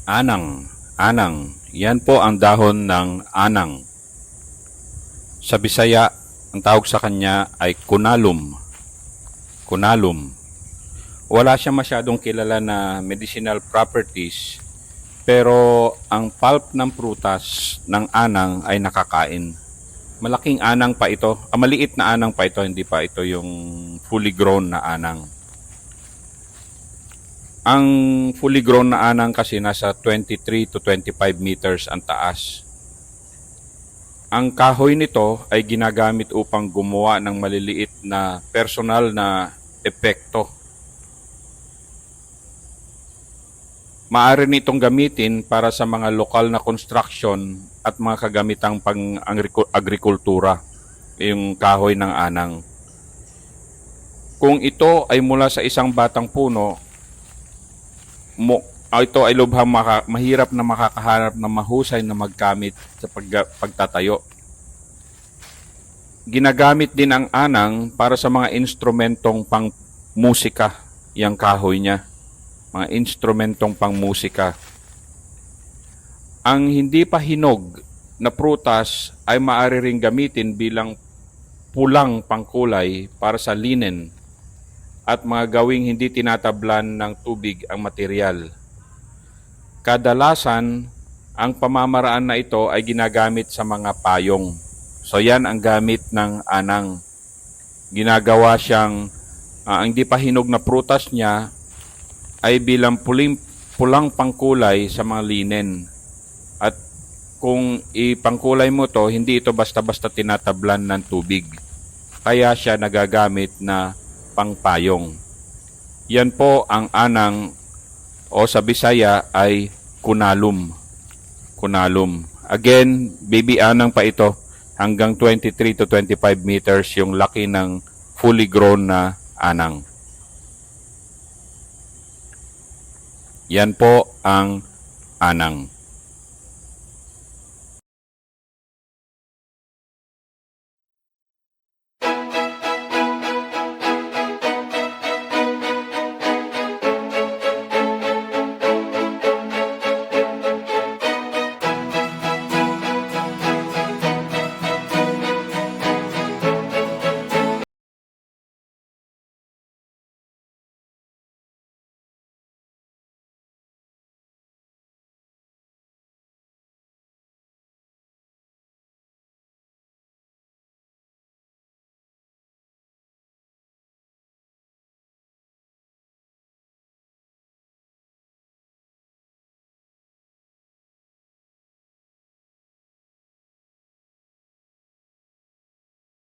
Anang, anang. Yan po ang dahon ng anang. Sa Bisaya, ang tawag sa kanya ay kunalum. Kunalum. Wala siya masyadong kilala na medicinal properties, pero ang pulp ng prutas ng anang ay nakakain. Malaking anang pa ito. Maliit na anang pa ito, hindi pa ito yung fully grown na anang. Ang fully grown na anang kasi nasa 23 to 25 meters ang taas. Ang kahoy nito ay ginagamit upang gumawa ng maliliit na personal na epekto. Maaari nitong gamitin para sa mga lokal na construction at mga kagamitang pang-agrikultura, yung kahoy ng anang. Kung ito ay mula sa isang batang puno, ito ay lubhang mahirap na makakahanap ng mahusay na maggamit sa pagtatayo. Ginagamit din ang anang para sa mga instrumentong pang musika, yung kahoy niya. Mga instrumentong pang musika. Ang hindi pa hinog na prutas ay maaari ring gamitin bilang pulang pangkulay para sa linen at mga gawing hindi tinatablan ng tubig ang material. Kadalasan, ang pamamaraan na ito ay ginagamit sa mga payong. So yan ang gamit ng anang. Ginagawa siyang, ang hindi pa hinog na prutas niya ay bilang pulang pangkulay sa mga linen. At kung ipangkulay mo to, hindi ito basta-basta tinatablan ng tubig. Kaya siya nagagamit na pangpayong. Yan po ang anang o sa Bisaya ay kunalum. Kunalum. Again, baby anang pa ito. Hanggang 23 to 25 meters yung laki ng fully grown na anang. Yan po ang anang.